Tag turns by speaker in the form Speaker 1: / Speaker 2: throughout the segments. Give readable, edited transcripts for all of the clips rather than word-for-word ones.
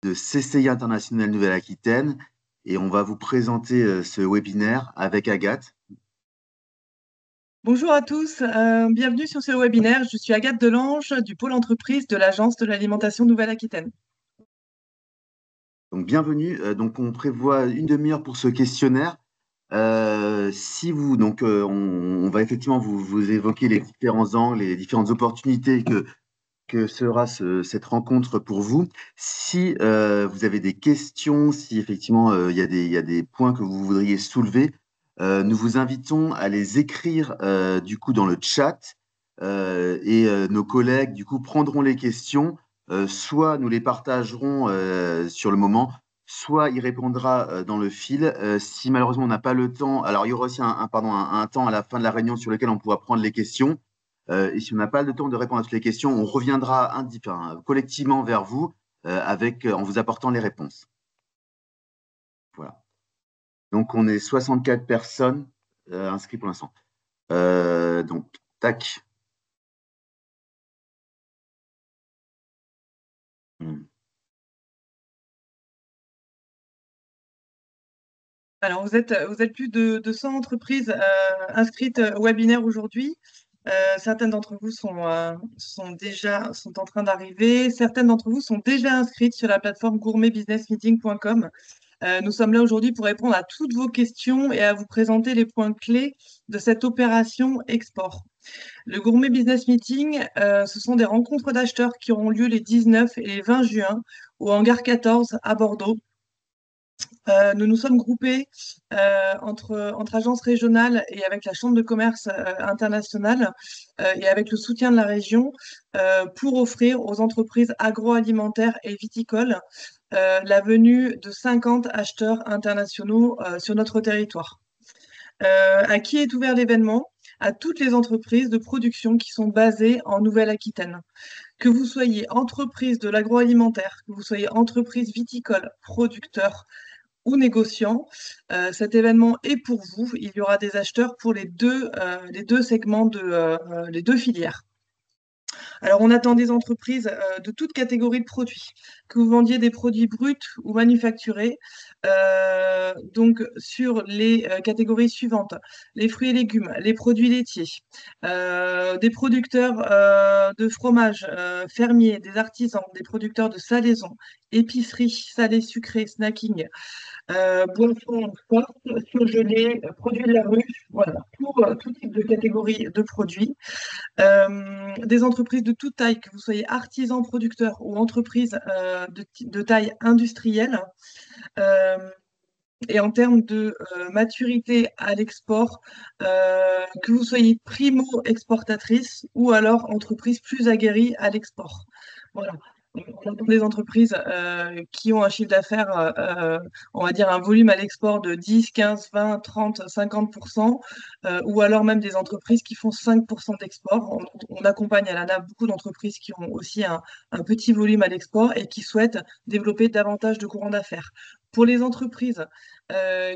Speaker 1: de CCI International Nouvelle-Aquitaine et on va vous présenter ce webinaire avec Agathe.
Speaker 2: Bonjour à tous, bienvenue sur ce webinaire. Je suis Agathe Delange du pôle entreprise de l'Agence de l'alimentation Nouvelle-Aquitaine.
Speaker 1: Donc bienvenue. Donc on prévoit une demi-heure pour ce questionnaire. On va effectivement vous évoquer les différents angles, les différentes opportunités que sera cette rencontre pour vous. Si vous avez des questions, si effectivement il y a des points que vous voudriez soulever, nous vous invitons à les écrire du coup dans le chat nos collègues du coup prendront les questions, soit nous les partagerons sur le moment, soit il répondra dans le fil. Si malheureusement on n'a pas le temps, alors il y aura aussi un temps à la fin de la réunion sur lequel on pourra prendre les questions. Et si on n'a pas le temps de répondre à toutes les questions, on reviendra collectivement vers vous en vous apportant les réponses. Voilà. Donc, on est 64 personnes inscrites pour l'instant. Donc, tac.
Speaker 2: Alors, vous êtes plus de 100 entreprises inscrites au webinaire aujourd'hui. Certaines d'entre vous sont en train d'arriver. Certaines d'entre vous sont déjà inscrites sur la plateforme gourmetbusinessmeeting.com. Nous sommes là aujourd'hui pour répondre à toutes vos questions et à vous présenter les points clés de cette opération export. Le Gourmet Business Meeting, ce sont des rencontres d'acheteurs qui auront lieu les 19 et les 20 juin au hangar 14 à Bordeaux. Nous nous sommes groupés entre agences régionales et avec la Chambre de commerce internationale et avec le soutien de la région pour offrir aux entreprises agroalimentaires et viticoles la venue de 50 acheteurs internationaux sur notre territoire. À qui est ouvert l'événement? À toutes les entreprises de production qui sont basées en Nouvelle-Aquitaine. Que vous soyez entreprise de l'agroalimentaire, que vous soyez entreprise viticole, producteur ou négociant, cet événement est pour vous. Il y aura des acheteurs pour les deux segments les deux filières. Alors, on attend des entreprises de toute catégorie de produits, que vous vendiez des produits bruts ou manufacturés. Donc, sur les catégories suivantes, les fruits et légumes, les produits laitiers, des producteurs de fromage, fermiers, des artisans, des producteurs de salaisons, épicerie, salé, sucré, snacking, boissons fortes, surgelés, produits de la rue, voilà, pour tout type de catégorie de produits. Des entreprises de toute taille, que vous soyez artisan, producteur ou entreprise de taille industrielle. Et en termes de maturité à l'export, que vous soyez primo-exportatrice ou alors entreprise plus aguerrie à l'export. Voilà. On a des entreprises qui ont un chiffre d'affaires, on va dire un volume à l'export de 10, 15, 20, 30, 50%, ou alors même des entreprises qui font 5% d'export. On accompagne à l'ANA beaucoup d'entreprises qui ont aussi un petit volume à l'export et qui souhaitent développer davantage de courant d'affaires. Pour les entreprises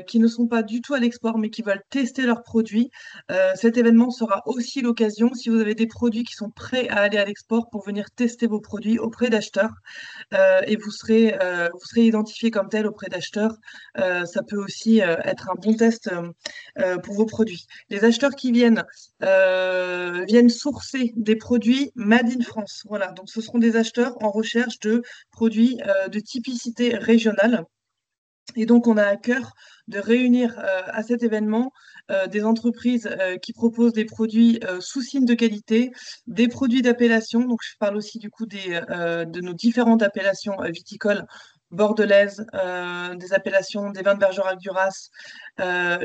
Speaker 2: qui ne sont pas du tout à l'export mais qui veulent tester leurs produits, cet événement sera aussi l'occasion, si vous avez des produits qui sont prêts à aller à l'export, pour venir tester vos produits auprès d'acheteurs et vous serez identifié comme tel auprès d'acheteurs. Ça peut aussi être un bon test pour vos produits. Les acheteurs qui viennent sourcer des produits Made in France. Voilà, donc ce seront des acheteurs en recherche de produits de typicité régionale. Et donc, on a à cœur de réunir à cet événement des entreprises qui proposent des produits sous signe de qualité, des produits d'appellation. Donc, je parle aussi du coup de nos différentes appellations viticoles bordelaises, des appellations des vins de Bergerac-Duras,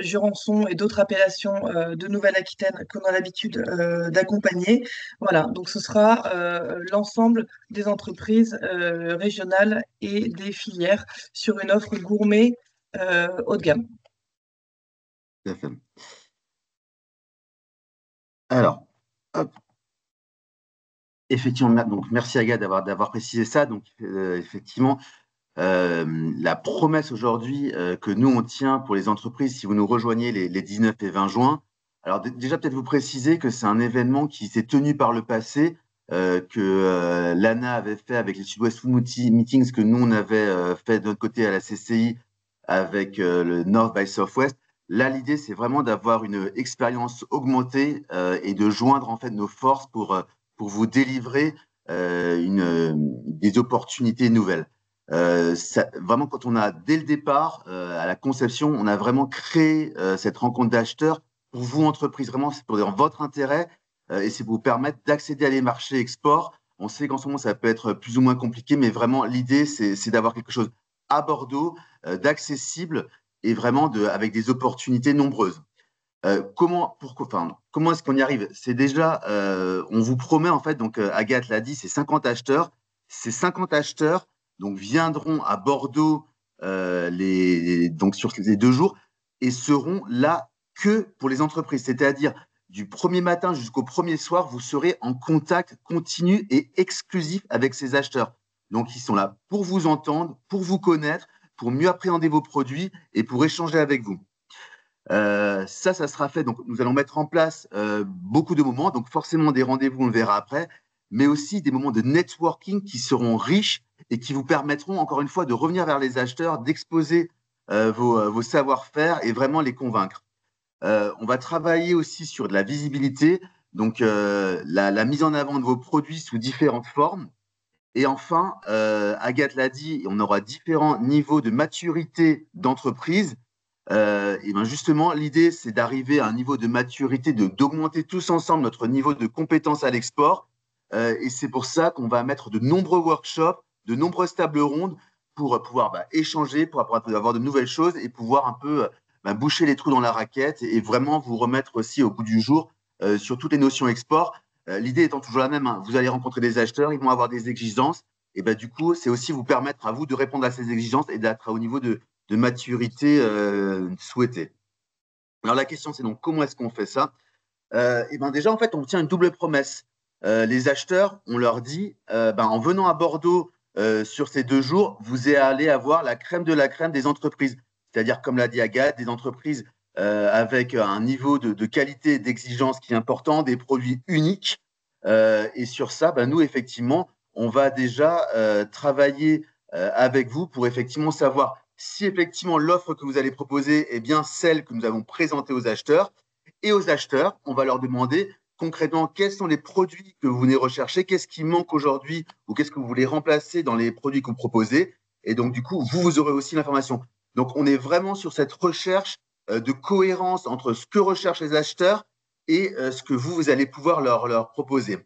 Speaker 2: Jurançon et d'autres appellations de Nouvelle-Aquitaine qu'on a l'habitude d'accompagner. Voilà, donc ce sera l'ensemble des entreprises régionales et des filières sur une offre gourmet haut de gamme.
Speaker 1: Tout à fait. Alors, hop. Effectivement, donc merci Agathe d'avoir précisé ça. Donc, effectivement, la promesse aujourd'hui que nous on tient pour les entreprises, si vous nous rejoignez les 19 et 20 juin, alors déjà peut-être vous préciser que c'est un événement qui s'est tenu par le passé que l'ANA avait fait avec les Sud-Ouest Food Meetings que nous, on avait fait de notre côté à la CCI avec le North by Southwest. Là, l'idée, c'est vraiment d'avoir une expérience augmentée et de joindre en fait nos forces pour vous délivrer des opportunités nouvelles. Vraiment, quand on a, dès le départ, à la conception, on a vraiment créé cette rencontre d'acheteurs pour vous, entreprise. Vraiment, c'est pour votre intérêt et c'est pour vous permettre d'accéder à les marchés export. On sait qu'en ce moment, ça peut être plus ou moins compliqué, mais vraiment, l'idée, c'est d'avoir quelque chose à Bordeaux, d'accessible et vraiment avec des opportunités nombreuses. Comment est-ce qu'on y arrive? C'est déjà, on vous promet en fait, donc Agathe l'a dit, c'est 50 acheteurs. Ces 50 acheteurs donc, viendront à Bordeaux donc sur les 2 jours et seront là que pour les entreprises. C'est-à-dire du premier matin jusqu'au premier soir, vous serez en contact continu et exclusif avec ces acheteurs. Donc, ils sont là pour vous entendre, pour vous connaître, pour mieux appréhender vos produits et pour échanger avec vous. Ça sera fait. Donc, nous allons mettre en place beaucoup de moments. Donc, forcément, des rendez-vous, on le verra après, mais aussi des moments de networking qui seront riches et qui vous permettront, encore une fois, de revenir vers les acheteurs, d'exposer vos savoir-faire et vraiment les convaincre. On va travailler aussi sur de la visibilité, donc la mise en avant de vos produits sous différentes formes. Et enfin, Agathe l'a dit, on aura différents niveaux de maturité d'entreprise. Et ben justement, l'idée, c'est d'arriver à un niveau de maturité, d'augmenter tous ensemble notre niveau de compétence à l'export. Et c'est pour ça qu'on va mettre de nombreux workshops, de nombreuses tables rondes pour pouvoir échanger, pour avoir de nouvelles choses et pouvoir un peu boucher les trous dans la raquette et vraiment vous remettre aussi au bout du jour sur toutes les notions export. L'idée étant toujours la même, hein, vous allez rencontrer des acheteurs, ils vont avoir des exigences. Et ben, du coup, c'est aussi vous permettre à vous de répondre à ces exigences et d'être au niveau de maturité souhaitée. Alors la question, c'est donc comment est-ce qu'on fait ça? Et ben déjà, en fait, on tient une double promesse. Les acheteurs, on leur dit, en venant à Bordeaux sur ces 2 jours, vous allez avoir la crème de la crème des entreprises. C'est-à-dire, comme l'a dit Agathe, des entreprises avec un niveau de qualité et d'exigence qui est important, des produits uniques. Et sur ça, nous, effectivement, on va déjà travailler avec vous pour effectivement savoir si effectivement l'offre que vous allez proposer est bien celle que nous avons présentée aux acheteurs. Et aux acheteurs, on va leur demander concrètement quels sont les produits que vous venez rechercher, qu'est-ce qui manque aujourd'hui ou qu'est-ce que vous voulez remplacer dans les produits que vous proposez. Et donc, du coup, vous aurez aussi l'information. Donc, on est vraiment sur cette recherche de cohérence entre ce que recherchent les acheteurs et ce que vous allez pouvoir leur proposer.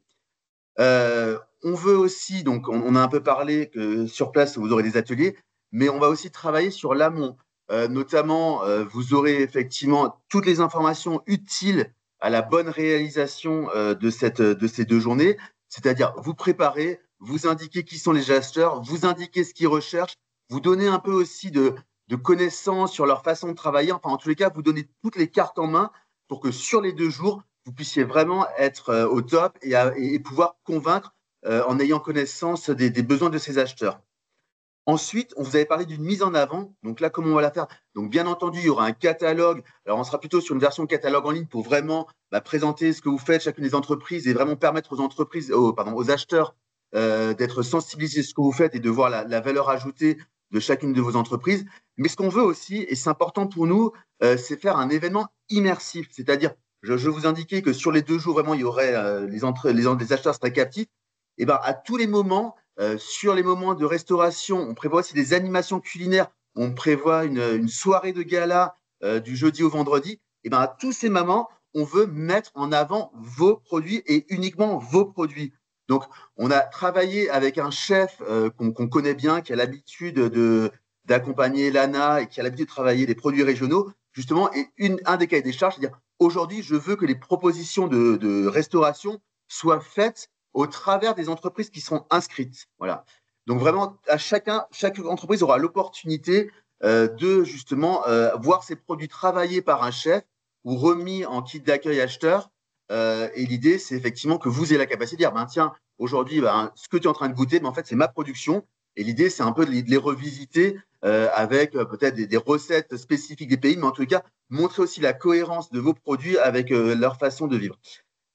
Speaker 1: On veut aussi, donc on a un peu parlé que sur place, vous aurez des ateliers, mais on va aussi travailler sur l'amont. Notamment, vous aurez effectivement toutes les informations utiles à la bonne réalisation de ces 2 journées, c'est-à-dire vous préparer, vous indiquer qui sont les acheteurs, vous indiquer ce qu'ils recherchent, vous donner un peu aussi de connaissances sur leur façon de travailler, enfin en tous les cas, vous donner toutes les cartes en main pour que sur les 2 jours, vous puissiez vraiment être au top et pouvoir convaincre en ayant connaissance des besoins de ces acheteurs. Ensuite, on vous avait parlé d'une mise en avant. Donc là, comment on va la faire? Donc, bien entendu, il y aura un catalogue. Alors, on sera plutôt sur une version catalogue en ligne pour vraiment présenter ce que vous faites, chacune des entreprises, et vraiment permettre aux acheteurs d'être sensibilisés sur ce que vous faites et de voir la valeur ajoutée de chacune de vos entreprises. Mais ce qu'on veut aussi, et c'est important pour nous, c'est faire un événement immersif. C'est-à-dire, je vous indiquais que sur les 2 jours, vraiment, il y aurait les acheteurs seraient captifs. Et à tous les moments, sur les moments de restauration, on prévoit aussi des animations culinaires. On prévoit une soirée de gala du jeudi au vendredi. Et à tous ces moments, on veut mettre en avant vos produits et uniquement vos produits. Donc, on a travaillé avec un chef qu'on connaît bien, qui a l'habitude d'accompagner l'ANA et qui a l'habitude de travailler les produits régionaux, justement. Et un des cahiers des charges, c'est-à-dire aujourd'hui, je veux que les propositions de restauration soient faites au travers des entreprises qui seront inscrites. Voilà. Donc vraiment, chaque entreprise aura l'opportunité de justement voir ses produits travaillés par un chef ou remis en kit d'accueil acheteur. Et l'idée, c'est effectivement que vous ayez la capacité de dire, tiens, aujourd'hui, ce que tu es en train de goûter, en fait, c'est ma production. Et l'idée, c'est un peu de les revisiter avec peut-être des recettes spécifiques des pays, mais en tout cas, montrer aussi la cohérence de vos produits avec leur façon de vivre.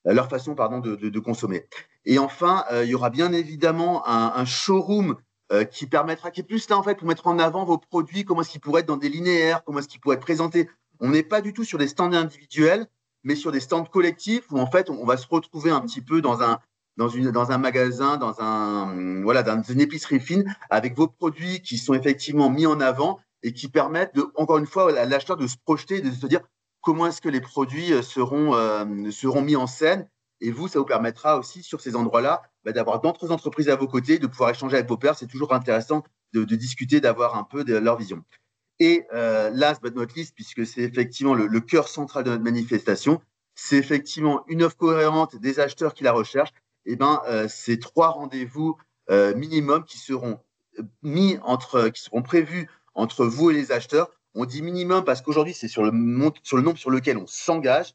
Speaker 1: leur façon pardon, de consommer. Et enfin, il y aura bien évidemment un showroom qui permettra, qui est plus là en fait pour mettre en avant vos produits, comment est-ce qu'ils pourraient être dans des linéaires, comment est-ce qu'ils pourraient être présentés. On n'est pas du tout sur des stands individuels, mais sur des stands collectifs où en fait on va se retrouver un petit peu dans un magasin, voilà, dans une épicerie fine, avec vos produits qui sont effectivement mis en avant et qui permettent, encore une fois, à l'acheteur de se projeter, de se dire comment est-ce que les produits seront mis en scène. Et vous, ça vous permettra aussi, sur ces endroits-là, d'avoir d'autres entreprises à vos côtés, de pouvoir échanger avec vos pairs. C'est toujours intéressant de discuter, d'avoir un peu de leur vision. Et last but not least, puisque c'est effectivement le cœur central de notre manifestation, c'est effectivement une offre cohérente des acheteurs qui la recherchent. Et ben, ces 3 rendez-vous minimum qui seront prévus entre vous et les acheteurs. On dit minimum parce qu'aujourd'hui, c'est sur le nombre sur lequel on s'engage.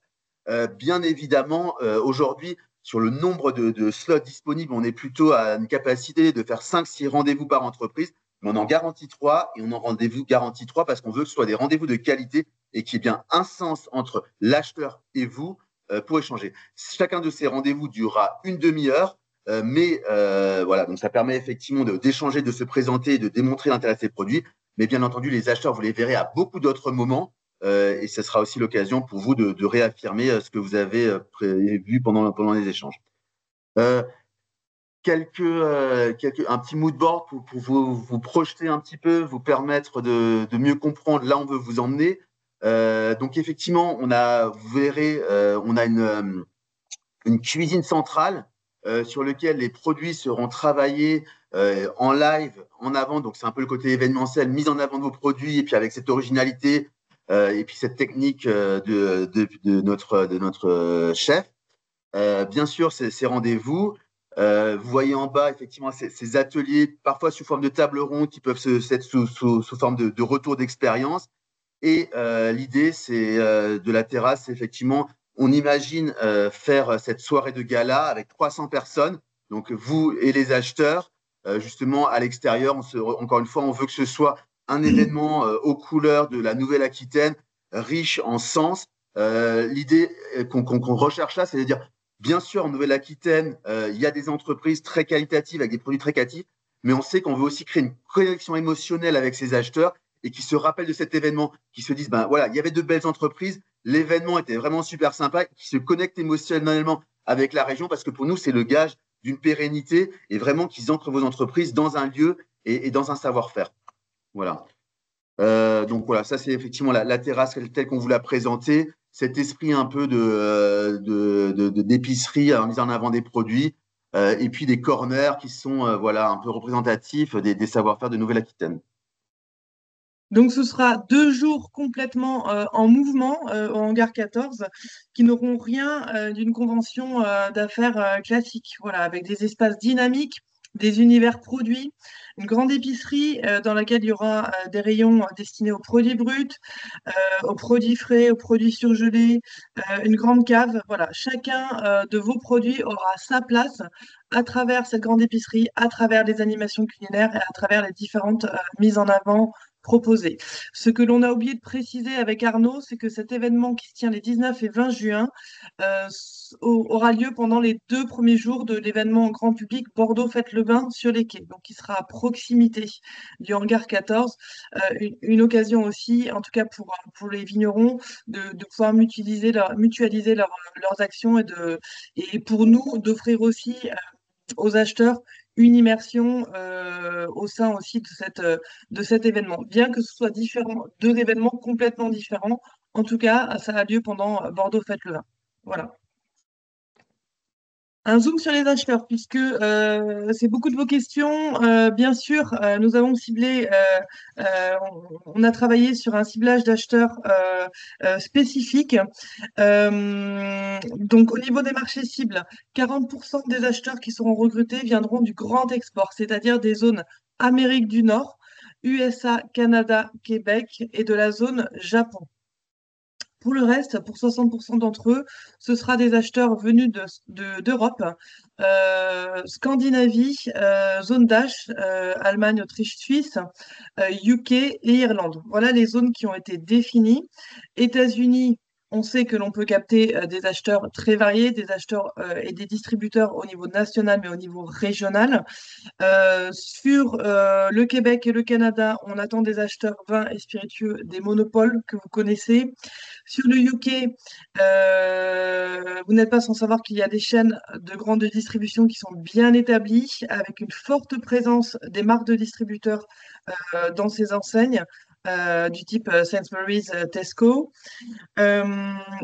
Speaker 1: Bien évidemment, aujourd'hui, sur le nombre de slots disponibles, on est plutôt à une capacité de faire 5-6 rendez-vous par entreprise, mais on en garantit 3 et on en rendez-vous garantit 3 parce qu'on veut que ce soit des rendez-vous de qualité et qu'il y ait bien un sens entre l'acheteur et vous pour échanger. Chacun de ces rendez-vous durera une demi-heure, mais voilà, donc ça permet effectivement d'échanger, de se présenter et de démontrer l'intérêt de ces produits. Mais bien entendu, les acheteurs, vous les verrez à beaucoup d'autres moments. Et ce sera aussi l'occasion pour vous de réaffirmer ce que vous avez prévu pendant les échanges. Euh, un petit mood board pour vous projeter un petit peu, vous permettre de mieux comprendre là où on veut vous emmener. Donc effectivement, vous verrez, on a une cuisine centrale sur laquelle les produits seront travaillés en live, en avant. Donc c'est un peu le côté événementiel, mise en avant de vos produits, et puis avec cette originalité et puis cette technique de notre chef. Bien sûr, ces rendez-vous. Vous voyez en bas, effectivement, ces ateliers, parfois sous forme de table ronde, qui peuvent être sous forme de retour d'expérience. Et l'idée, c'est de la terrasse, c'est effectivement, on imagine faire cette soirée de gala avec 300 personnes, donc vous et les acheteurs, justement à l'extérieur. Encore une fois, on veut que ce soit un événement aux couleurs de la Nouvelle-Aquitaine, riche en sens. L'idée qu'on recherche là, c'est de dire, bien sûr, en Nouvelle-Aquitaine, il y a des entreprises très qualitatives avec des produits très qualitatifs, mais on sait qu'on veut aussi créer une connexion émotionnelle avec ces acheteurs et qui se rappellent de cet événement, qui se disent, ben voilà, il y avait de belles entreprises, l'événement était vraiment super sympa, qui se connectent émotionnellement avec la région, parce que pour nous, c'est le gage d'une pérennité et vraiment qu'ils ancrent vos entreprises dans un lieu et dans un savoir-faire. Voilà. Donc voilà, ça c'est effectivement la terrasse telle qu'on vous l'a présentée, cet esprit un peu d'épicerie en misant en avant des produits, et puis des corners qui sont voilà, un peu représentatifs des savoir-faire de Nouvelle-Aquitaine.
Speaker 2: Donc, ce sera 2 jours complètement en mouvement au hangar 14 qui n'auront rien d'une convention d'affaires classique. Voilà, avec des espaces dynamiques, des univers produits, une grande épicerie dans laquelle il y aura des rayons destinés aux produits bruts, aux produits frais, aux produits surgelés, une grande cave. Voilà, chacun de vos produits aura sa place à travers cette grande épicerie, à travers les animations culinaires et à travers les différentes mises en avant proposées. Ce que l'on a oublié de préciser avec Arnaud, c'est que cet événement qui se tient les 19 et 20 juin aura lieu pendant les 2 premiers jours de l'événement grand public Bordeaux Fête le Vin sur les quais. Donc, il sera à proximité du hangar 14. Une occasion aussi, en tout cas pour les vignerons, de pouvoir mutualiser leurs actions et pour nous, d'offrir aussi aux acheteurs une immersion au sein aussi de cet événement. Bien que ce soit 2 événements complètement différents, en tout cas, ça a lieu pendant Bordeaux Fête le Vin. Voilà. Un zoom sur les acheteurs, puisque c'est beaucoup de vos questions. Bien sûr, nous avons ciblé, on a travaillé sur un ciblage d'acheteurs spécifique. Donc, au niveau des marchés cibles, 40% des acheteurs qui seront recrutés viendront du grand export, c'est-à-dire des zones Amérique du Nord, USA, Canada, Québec et de la zone Japon. Pour le reste, pour 60% d'entre eux, ce sera des acheteurs venus d'Europe, Scandinavie, zone DACH, Allemagne, Autriche, Suisse, UK et Irlande. Voilà les zones qui ont été définies. États-Unis, On sait que l'on peut capter des acheteurs très variés, des acheteurs et des distributeurs au niveau national, mais au niveau régional. Sur le Québec et le Canada, on attend des acheteurs vins et spiritueux, des monopoles que vous connaissez. Sur le UK, vous n'êtes pas sans savoir qu'il y a des chaînes de grande distribution qui sont bien établies, avec une forte présence des marques de distributeurs dans ces enseignes, du type Sainsbury's, Tesco. Euh,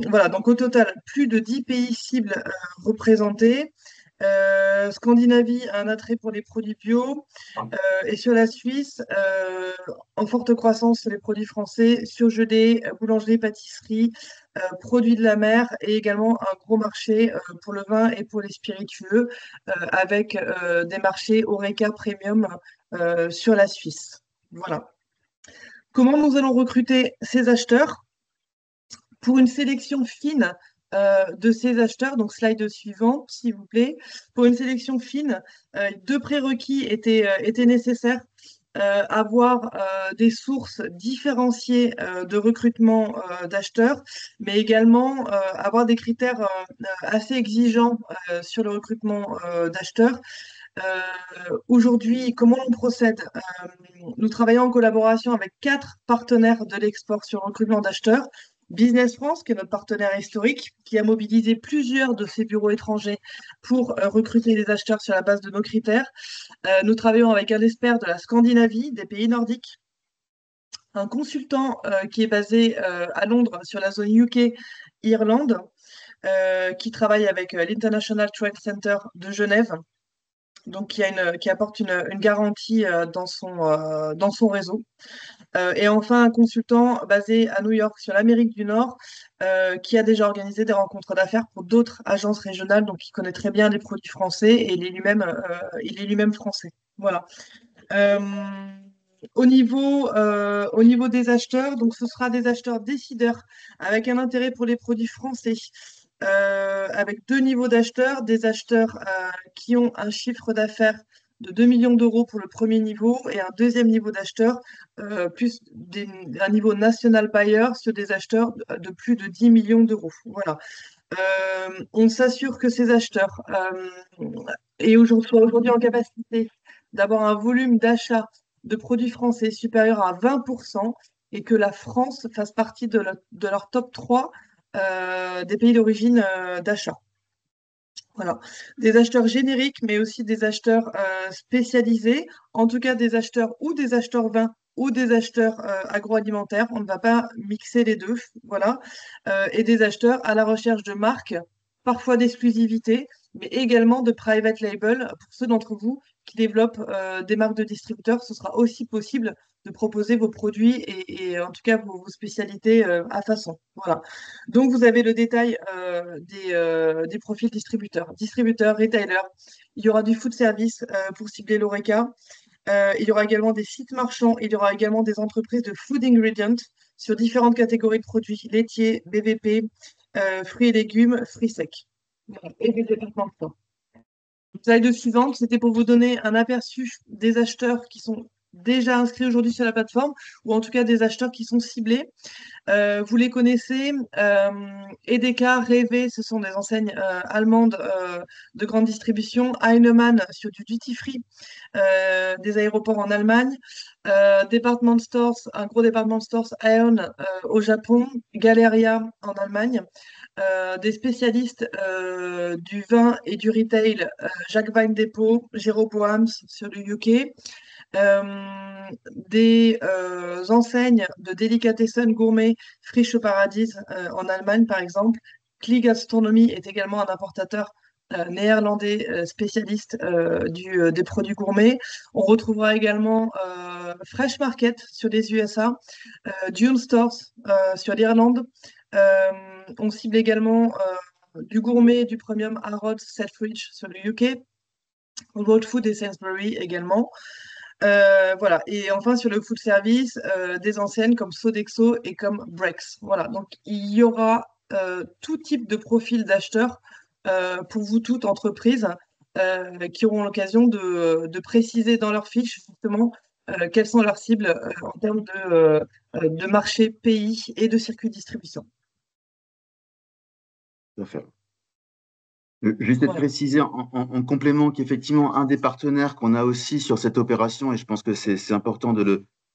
Speaker 2: voilà, donc au total, plus de 10 pays cibles représentés. Scandinavie a un attrait pour les produits bio et sur la Suisse, en forte croissance sur les produits français, surgelés, boulangerie, pâtisserie, produits de la mer et également un gros marché pour le vin et pour les spiritueux avec des marchés Horeca Premium sur la Suisse. Voilà. Comment nous allons recruter ces acheteurs? Pour une sélection fine de ces acheteurs, donc slide suivant, s'il vous plaît. Pour une sélection fine, deux prérequis étaient nécessaires. Avoir des sources différenciées de recrutement d'acheteurs, mais également avoir des critères assez exigeants sur le recrutement d'acheteurs. Aujourd'hui, comment on procède? Nous travaillons en collaboration avec 4 partenaires de l'export sur le recrutement d'acheteurs. Business France, qui est notre partenaire historique, qui a mobilisé plusieurs de ses bureaux étrangers pour recruter des acheteurs sur la base de nos critères. Nous travaillons avec un expert de la Scandinavie, des pays nordiques, un consultant qui est basé à Londres sur la zone UK-Irlande, qui travaille avec l'International Trade Center de Genève, donc qui apporte une garantie dans son réseau. Et enfin, un consultant basé à New York sur l'Amérique du Nord, qui a déjà organisé des rencontres d'affaires pour d'autres agences régionales, donc il connaît très bien les produits français et il est lui-même français. Voilà. Euh, au niveau des acheteurs, donc ce sera des acheteurs décideurs avec un intérêt pour les produits français, avec deux niveaux d'acheteurs, des acheteurs qui ont un chiffre d'affaires de 2 millions d'euros pour le premier niveau et un deuxième niveau d'acheteurs, un niveau national buyer sur des acheteurs de plus de 10 millions d'euros. Voilà. On s'assure que ces acheteurs soient aujourd'hui en capacité d'avoir un volume d'achat de produits français supérieur à 20% et que la France fasse partie de leur top 3 des pays d'origine d'achat. Voilà. Des acheteurs génériques, mais aussi des acheteurs spécialisés, en tout cas des acheteurs ou des acheteurs vins ou des acheteurs agroalimentaires. On ne va pas mixer les deux. Voilà. Et des acheteurs à la recherche de marques, parfois d'exclusivité, mais également de private label. Pour ceux d'entre vous qui développent des marques de distributeurs, ce sera aussi possible de proposer vos produits et en tout cas vos spécialités à façon. Voilà. Donc, vous avez le détail des profils distributeurs. Distributeurs, retailers. Il y aura du food service pour cibler l'ORECA. Il y aura également des sites marchands. Il y aura également des entreprises de food ingredients sur différentes catégories de produits laitiers, BVP, fruits et légumes, fruits secs. Voilà. Et des départements. Slide suivante, c'était pour vous donner un aperçu des acheteurs qui sont déjà inscrits aujourd'hui sur la plateforme, ou en tout cas des acheteurs qui sont ciblés. Vous les connaissez, Edeka, Rewe, ce sont des enseignes allemandes de grande distribution, Heinemann sur du duty free, des aéroports en Allemagne, Department Stores, un gros Department Stores, Aeon au Japon, Galeria en Allemagne, des spécialistes du vin et du retail, Jacques Wine Depot, Jeroboams sur le UK, des enseignes de délicatessen gourmet, Friche au Paradis en Allemagne par exemple. Klee Gastronomie est également un importateur néerlandais spécialiste des produits gourmets. On retrouvera également Fresh Market sur les USA, Dune Stores sur l'Irlande. On cible également du gourmet, du premium Harrods, Selfridge sur le UK, World Food et Sainsbury également. Voilà. Et enfin, sur le food service, des enseignes comme Sodexo et comme Brex. Voilà. Donc, il y aura tout type de profil d'acheteurs pour vous toutes entreprises qui auront l'occasion de préciser dans leur fiche justement quelles sont leurs cibles en termes de marché, pays et de circuit de distribution.
Speaker 1: tout à fait. Juste de
Speaker 2: Voilà.
Speaker 1: préciser en complément qu'effectivement, un des partenaires qu'on a aussi sur cette opération, et je pense que c'est important de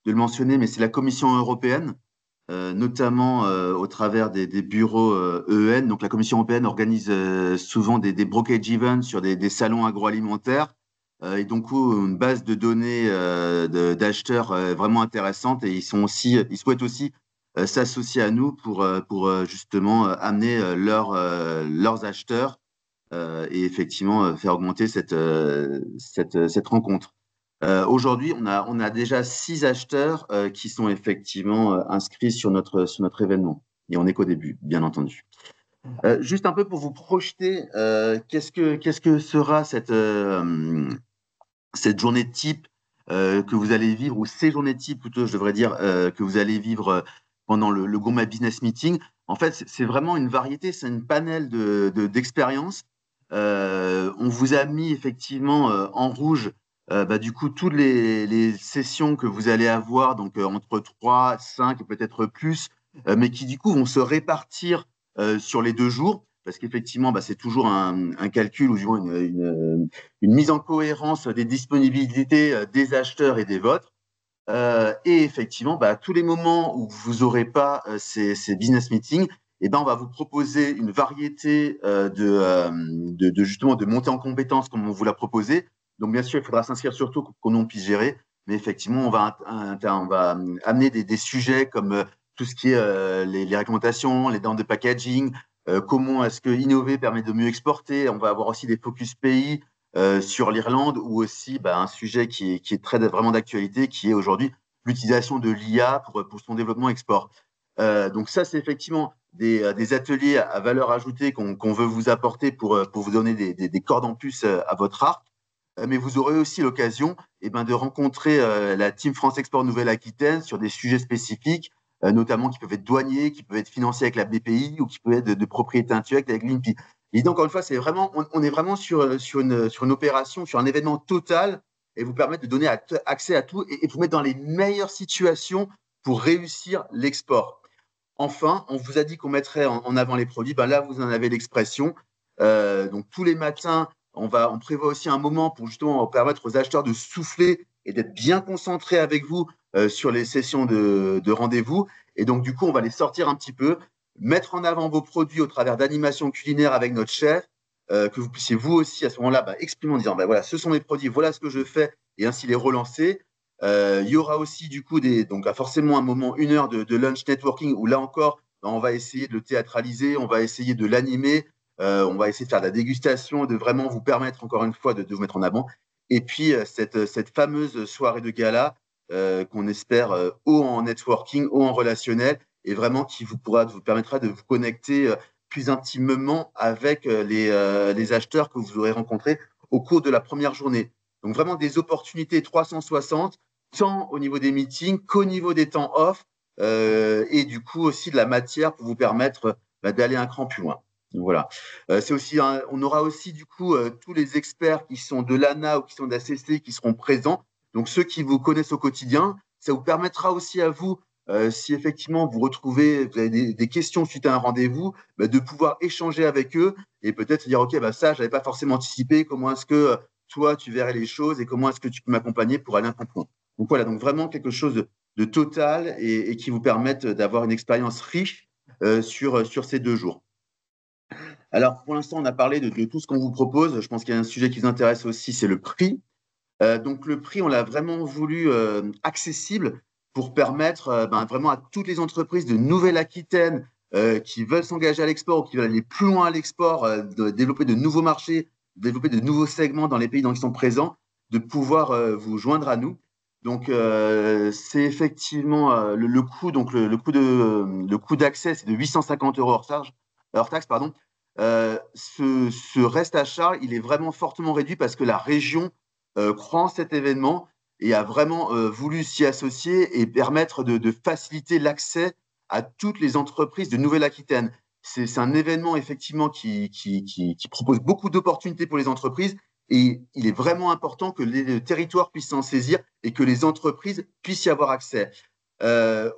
Speaker 1: le mentionner, mais c'est la Commission européenne, notamment au travers des bureaux EEN. Donc la Commission européenne organise souvent des brokerage events sur des salons agroalimentaires et donc une base de données d'acheteurs vraiment intéressante. Et ils souhaitent aussi s'associer à nous pour justement amener leurs acheteurs et effectivement faire augmenter cette rencontre. Aujourd'hui, on a déjà 6 acheteurs qui sont effectivement inscrits sur notre événement. Et on n'est qu'au début, bien entendu. Juste un peu pour vous projeter, qu'est-ce que sera cette journée type que vous allez vivre, ou ces journées type plutôt, je devrais dire, que vous allez vivre pendant le Gourmet Business Meeting. En fait, c'est vraiment une variété, c'est une panel d'expériences. On vous a mis effectivement en rouge du coup toutes les sessions que vous allez avoir, donc entre 3, 5 et peut-être plus, mais qui du coup vont se répartir sur les 2 jours, parce qu'effectivement, c'est toujours un calcul ou du moins une mise en cohérence des disponibilités des acheteurs et des vôtres. Et effectivement, à tous les moments où vous n'aurez pas ces business meetings, on va vous proposer une variété justement de montée en compétences comme on vous l'a proposé. Donc, bien sûr, il faudra s'inscrire surtout qu'on puisse gérer. Mais effectivement, on va amener des sujets comme tout ce qui est les réglementations, les normes de packaging, comment est-ce que innover permet de mieux exporter. On va avoir aussi des focus pays sur l'Irlande, ou aussi un sujet qui est très vraiment d'actualité, qui est aujourd'hui l'utilisation de l'IA pour son développement export. Donc ça, c'est effectivement des ateliers à valeur ajoutée qu'on veut vous apporter pour vous donner des cordes en plus à votre arc. Mais vous aurez aussi l'occasion de rencontrer la Team France Export Nouvelle-Aquitaine sur des sujets spécifiques, notamment qui peuvent être douaniers, qui peuvent être financiers avec la BPI, ou qui peuvent être de propriété intellectuelle avec l'INPI. Et donc, encore une fois, on est vraiment sur une opération, sur un événement total, et vous permettre de donner accès à tout et vous mettre dans les meilleures situations pour réussir l'export. Enfin, on vous a dit qu'on mettrait en avant les produits. Là, vous en avez l'expression. Donc, tous les matins, on prévoit aussi un moment pour justement permettre aux acheteurs de souffler et d'être bien concentrés avec vous sur les sessions de rendez-vous. Et donc, du coup, on va les sortir un petit peu, mettre en avant vos produits au travers d'animations culinaires avec notre chef, que vous puissiez vous aussi à ce moment-là exprimer en disant voilà, ce sont mes produits, voilà ce que je fais, et ainsi les relancer. Il y aura aussi du coup donc forcément un moment, 1 heure de lunch networking, où là encore, on va essayer de le théâtraliser, on va essayer de l'animer, on va essayer de faire de la dégustation, de vraiment vous permettre encore une fois de vous mettre en avant. Et puis cette fameuse soirée de gala qu'on espère haut en networking, haut en relationnel, et vraiment qui vous permettra de vous connecter plus intimement avec les acheteurs que vous aurez rencontrés au cours de la première journée. Donc vraiment des opportunités 360, tant au niveau des meetings qu'au niveau des temps off, et du coup aussi de la matière pour vous permettre d'aller un cran plus loin. Donc, voilà. On aura aussi du coup tous les experts qui sont de l'ANA ou qui sont d'ACC qui seront présents. Donc ceux qui vous connaissent au quotidien, ça vous permettra aussi à vous, si effectivement vous avez des questions suite à un rendez-vous, de pouvoir échanger avec eux et peut-être se dire ok, ça, je n'avais pas forcément anticipé. Comment est-ce que toi, tu verrais les choses et comment est-ce que tu peux m'accompagner pour aller un peu plus loin. Donc voilà, donc vraiment quelque chose de total et qui vous permette d'avoir une expérience riche sur ces 2 jours. Alors pour l'instant, on a parlé de tout ce qu'on vous propose. Je pense qu'il y a un sujet qui vous intéresse aussi, c'est le prix. Donc le prix, on l'a vraiment voulu accessible pour permettre vraiment à toutes les entreprises de Nouvelle-Aquitaine qui veulent s'engager à l'export ou qui veulent aller plus loin à l'export, de développer de nouveaux marchés, développer de nouveaux segments dans les pays dans lesquels ils sont présents, de pouvoir vous joindre à nous. Donc c'est effectivement le coût, donc le coût d'accès, c'est de 850 € hors taxe, pardon. Ce reste à charge, il est vraiment fortement réduit parce que la région croit en cet événement et a vraiment voulu s'y associer et permettre de faciliter l'accès à toutes les entreprises de Nouvelle-Aquitaine. C'est un événement effectivement qui propose beaucoup d'opportunités pour les entreprises, et il est vraiment important que les territoires puissent s'en saisir et que les entreprises puissent y avoir accès.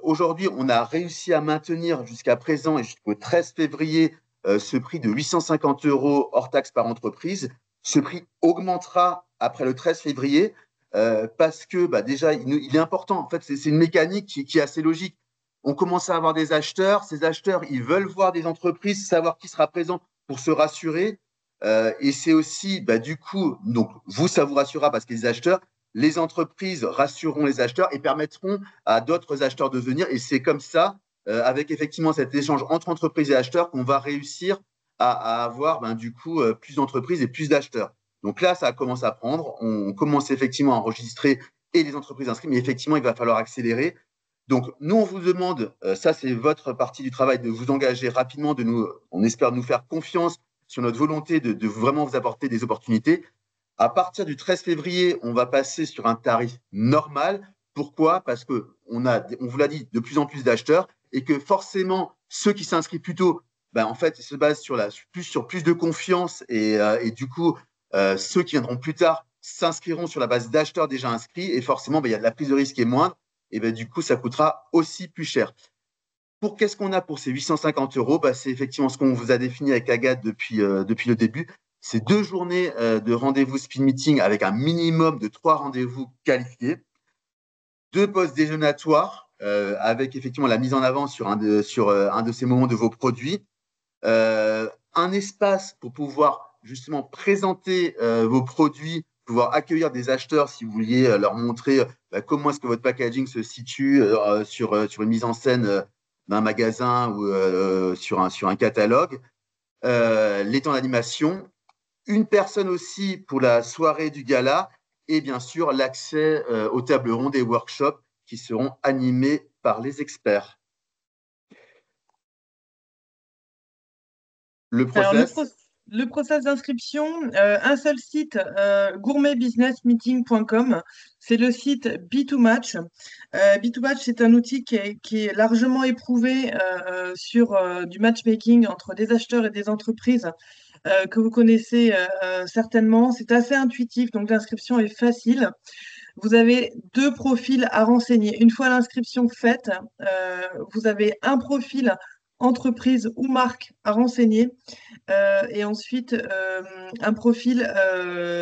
Speaker 1: Aujourd'hui, on a réussi à maintenir jusqu'à présent et jusqu'au 13 février ce prix de 850 € hors taxe par entreprise. Ce prix augmentera après le 13 février parce que déjà, il est important. En fait, c'est une mécanique qui est assez logique. On commence à avoir des acheteurs. Ces acheteurs, ils veulent voir des entreprises, savoir qui sera présent pour se rassurer. Et c'est aussi, du coup, donc vous, ça vous rassurera parce que les acheteurs, les entreprises rassureront les acheteurs et permettront à d'autres acheteurs de venir. Et c'est comme ça, avec effectivement cet échange entre entreprises et acheteurs, qu'on va réussir à avoir du coup plus d'entreprises et plus d'acheteurs. Donc là, ça commence à prendre. On commence effectivement à enregistrer et les entreprises inscrites, mais effectivement, il va falloir accélérer. Donc, nous, on vous demande, ça c'est votre partie du travail, de vous engager rapidement, on espère nous faire confiance sur notre volonté de vraiment vous apporter des opportunités. À partir du 13 février, on va passer sur un tarif normal. Pourquoi? Parce qu'on vous l'a dit, de plus en plus d'acheteurs et que forcément, ceux qui s'inscrivent plus tôt, en fait, ils se basent sur plus de confiance et du coup, ceux qui viendront plus tard s'inscriront sur la base d'acheteurs déjà inscrits et forcément, il y a de la prise de risque qui est moindre et du coup, ça coûtera aussi plus cher. Qu'est-ce qu'on a pour ces 850 €? C'est effectivement ce qu'on vous a défini avec Agathe depuis le début. C'est 2 journées de rendez-vous speed meeting avec un minimum de 3 rendez-vous qualifiés, 2 postes déjeunatoires avec effectivement la mise en avant sur un de ces moments de vos produits, un espace pour pouvoir justement présenter vos produits, pouvoir accueillir des acheteurs si vous vouliez leur montrer comment est-ce que votre packaging se situe sur une mise en scène d'un magasin ou sur un catalogue, les temps d'animation, une personne aussi pour la soirée du gala et bien sûr l'accès aux tables rondes et workshops qui seront animés par les experts. Le
Speaker 2: Alors,
Speaker 1: process.
Speaker 2: le process d'inscription, un seul site, gourmetbusinessmeeting.com, c'est le site B2Match. B2Match, c'est un outil qui est largement éprouvé sur du matchmaking entre des acheteurs et des entreprises que vous connaissez certainement. C'est assez intuitif, donc l'inscription est facile. Vous avez 2 profils à renseigner. Une fois l'inscription faite, vous avez un profil entreprise ou marque à renseigner et ensuite un profil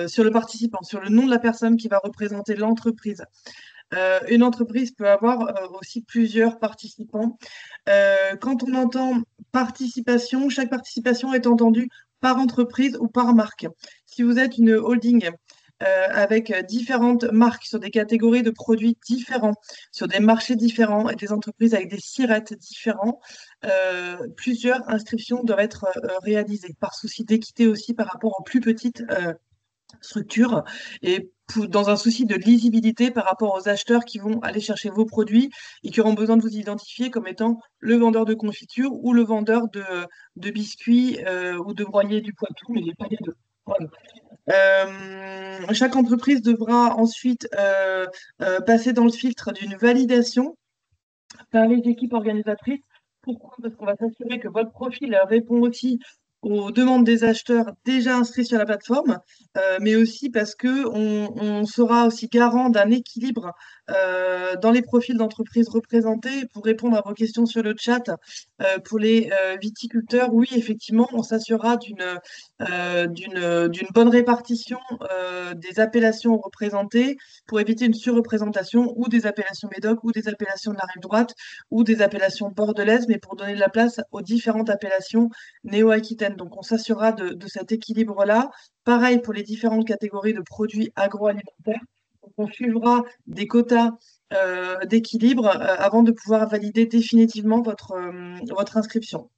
Speaker 2: sur le participant, sur le nom de la personne qui va représenter l'entreprise. Une entreprise peut avoir aussi plusieurs participants. Quand on entend participation, chaque participation est entendue par entreprise ou par marque. Si vous êtes une holding avec différentes marques sur des catégories de produits différents, sur des marchés différents et des entreprises avec des sirettes différents, plusieurs inscriptions doivent être réalisées par souci d'équité aussi par rapport aux plus petites structures et dans un souci de lisibilité par rapport aux acheteurs qui vont aller chercher vos produits et qui auront besoin de vous identifier comme étant le vendeur de confiture ou le vendeur de biscuits ou de broyés du Poitou, mais pas les deux. Voilà. Chaque entreprise devra ensuite passer dans le filtre d'une validation par les équipes organisatrices. Pourquoi? Parce qu'on va s'assurer que votre profil répond aussi aux demandes des acheteurs déjà inscrits sur la plateforme, mais aussi parce qu'on sera aussi garant d'un équilibre dans les profils d'entreprises représentés. Pour répondre à vos questions sur le chat, pour les viticulteurs, oui, effectivement, on s'assurera d'une bonne répartition des appellations représentées pour éviter une surreprésentation ou des appellations médoc ou des appellations de la rive droite ou des appellations bordelaises, mais pour donner de la place aux différentes appellations néo-aquitaines. Donc, on s'assurera de cet équilibre-là. Pareil pour les différentes catégories de produits agroalimentaires. Donc, on suivra des quotas d'équilibre avant de pouvoir valider définitivement votre inscription.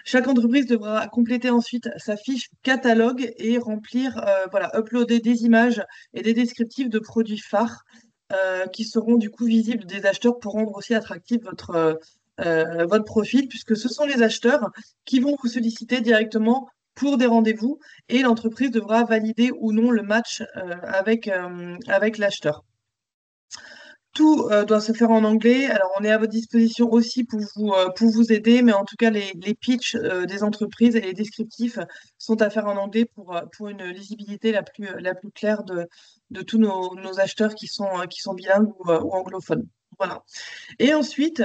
Speaker 2: Chaque entreprise devra compléter ensuite sa fiche catalogue et remplir, uploader des images et des descriptifs de produits phares qui seront du coup visibles des acheteurs pour rendre aussi attractif votre profil, puisque ce sont les acheteurs qui vont vous solliciter directement pour des rendez-vous et l'entreprise devra valider ou non le match avec l'acheteur. Tout doit se faire en anglais. Alors, on est à votre disposition aussi pour vous aider, mais en tout cas, les pitchs des entreprises et les descriptifs sont à faire en anglais pour une lisibilité la plus claire de tous nos acheteurs qui sont bilingues ou anglophones. Voilà. Et ensuite,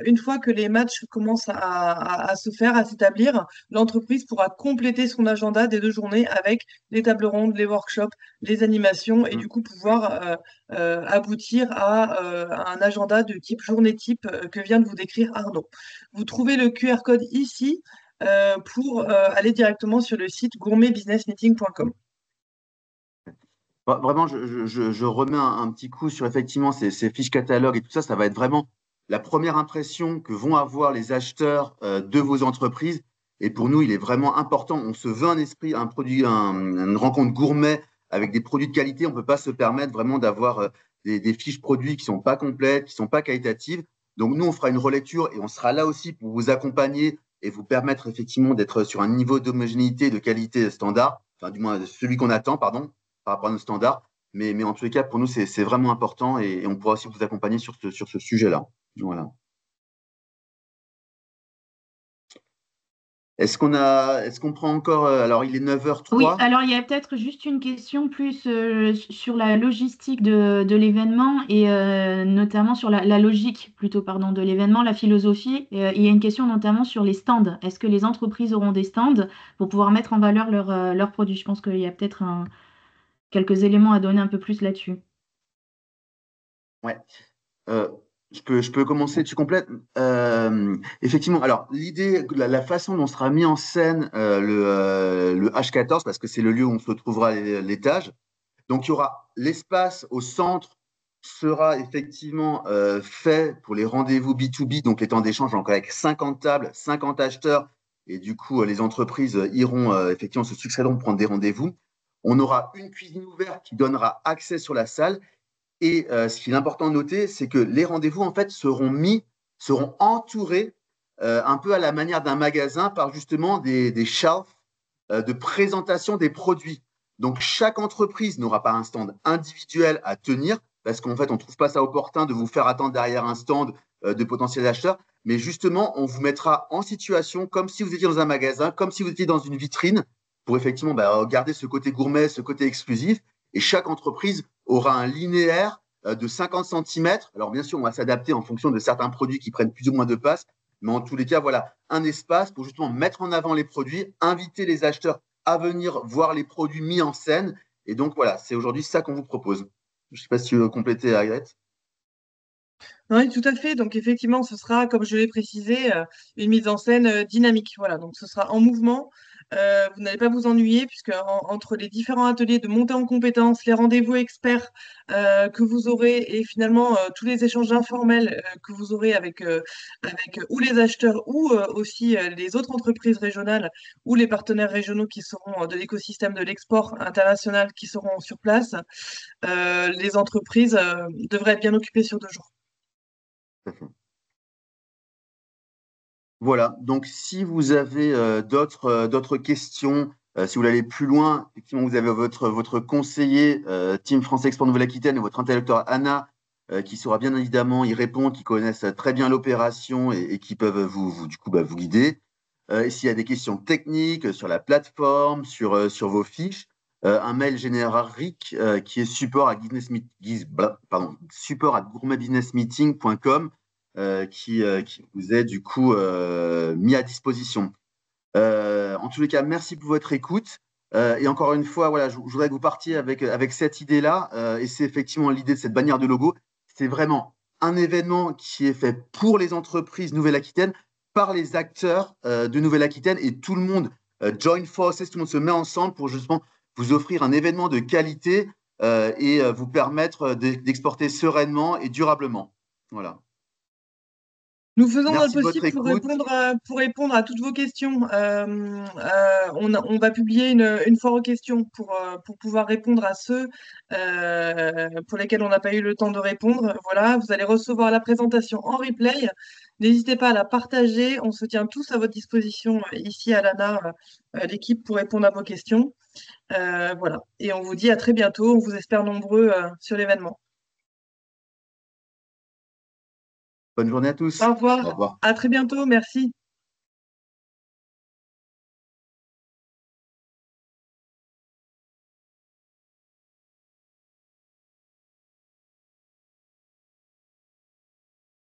Speaker 2: une fois que les matchs commencent à se faire, à s'établir, l'entreprise pourra compléter son agenda des 2 journées avec les tables rondes, les workshops, les animations, et
Speaker 1: Mm.
Speaker 2: du coup pouvoir aboutir à un agenda de type journée type que vient de vous décrire Arnaud. Vous trouvez le QR code ici pour aller directement sur le site gourmetbusinessmeeting.com.
Speaker 1: Vraiment, je remets un petit coup sur effectivement ces fiches catalogues et tout ça. Ça va être vraiment la première impression que vont avoir les acheteurs de vos entreprises. Et pour nous, il est vraiment important. On se veut un esprit, un produit, une rencontre gourmet avec des produits de qualité. On ne peut pas se permettre vraiment d'avoir des fiches produits qui ne sont pas complètes, qui ne sont pas qualitatives. Donc nous, on fera une relecture et on sera là aussi pour vous accompagner et vous permettre effectivement d'être sur un niveau d'homogénéité, de qualité standard, enfin du moins celui qu'on attend, pardon, par rapport à nos standards. Mais en tous les cas, pour nous, c'est vraiment important et on pourra aussi vous accompagner sur ce sujet-là. Voilà. Est-ce qu'on prend encore, alors il est
Speaker 3: Oui,
Speaker 1: 9h03.
Speaker 3: alors il y a peut-être juste une question plus sur la logistique de l'événement et notamment sur la logique plutôt, pardon, de l'événement, la philosophie. Il y a une question notamment sur les stands. Est-ce que les entreprises auront des stands pour pouvoir mettre en valeur leurs produits? Je pense qu'il y a peut-être quelques éléments à donner un peu plus là-dessus.
Speaker 1: Ouais. Euh, je peux commencer, tu complètes. Effectivement, alors l'idée, la façon dont sera mis en scène le H14, parce que c'est le lieu où on se trouvera l'étage. Donc il y aura l'espace au centre sera effectivement fait pour les rendez-vous B2B, donc les temps d'échange, donc avec 50 tables, 50 acheteurs, et du coup les entreprises iront effectivement se succéderont pour prendre des rendez-vous. On aura une cuisine ouverte qui donnera accès sur la salle et ce qui est important de noter, c'est que les rendez-vous, en fait, seront entourés un peu à la manière d'un magasin par justement des shelves de présentation des produits. Donc, chaque entreprise n'aura pas un stand individuel à tenir parce qu'en fait, on ne trouve pas ça opportun de vous faire attendre derrière un stand de potentiels acheteurs. Mais justement, on vous mettra en situation comme si vous étiez dans un magasin, comme si vous étiez dans une vitrine pour effectivement garder ce côté gourmet, ce côté exclusif. Et chaque entreprise aura un linéaire de 50 centimètres. Alors, bien sûr, on va s'adapter en fonction de certains produits qui prennent plus ou moins de place. Mais en tous les cas, voilà, un espace pour justement mettre en avant les produits, inviter les acheteurs à venir voir les produits mis en scène. Et donc, voilà, c'est aujourd'hui ça qu'on vous propose. Je ne sais pas si tu veux compléter, Agathe.
Speaker 2: Oui, tout à fait. Donc, effectivement, ce sera, comme je l'ai précisé, une mise en scène dynamique. Voilà, donc ce sera en mouvement. Vous n'allez pas vous ennuyer, puisque entre les différents ateliers de montée en compétences, les rendez-vous experts que vous aurez et finalement tous les échanges informels que vous aurez avec ou les acheteurs ou aussi les autres entreprises régionales ou les partenaires régionaux qui seront de l'écosystème de l'export international qui seront sur place, les entreprises devraient être bien occupées sur 2 jours.
Speaker 1: Voilà, donc si vous avez d'autres questions, si vous voulez aller plus loin, effectivement, vous avez votre conseiller Team France Export Nouvelle-Aquitaine et votre interlocuteur Anna qui saura bien évidemment y répondre, qui connaissent très bien l'opération et qui peuvent du coup, vous guider. Et s'il y a des questions techniques sur la plateforme, sur vos fiches, un mail générique qui est support à gourmetbusinessmeeting.com qui vous est du coup mis à disposition. En tous les cas, merci pour votre écoute. Et encore une fois, voilà, je voudrais que vous partiez avec cette idée-là. Et c'est effectivement l'idée de cette bannière de logo. C'est vraiment un événement qui est fait pour les entreprises Nouvelle-Aquitaine, par les acteurs de Nouvelle-Aquitaine. Et tout le monde join forces, tout le monde se met ensemble pour justement vous offrir un événement de qualité et vous permettre d'exporter sereinement et durablement. Voilà.
Speaker 2: Nous faisons notre
Speaker 1: Merci de votre
Speaker 2: possible
Speaker 1: écoute.
Speaker 2: pour répondre à toutes vos questions. On va publier une foire aux questions pour pouvoir répondre à ceux pour lesquels on n'a pas eu le temps de répondre. Voilà, vous allez recevoir la présentation en replay. N'hésitez pas à la partager. On se tient tous à votre disposition ici à l'ANA, l'équipe, pour répondre à vos questions. Voilà. Et on vous dit à très bientôt. On vous espère nombreux sur l'événement.
Speaker 1: Bonne journée à tous.
Speaker 2: Au
Speaker 1: Au
Speaker 2: revoir.
Speaker 1: revoir.
Speaker 2: À très bientôt. Merci.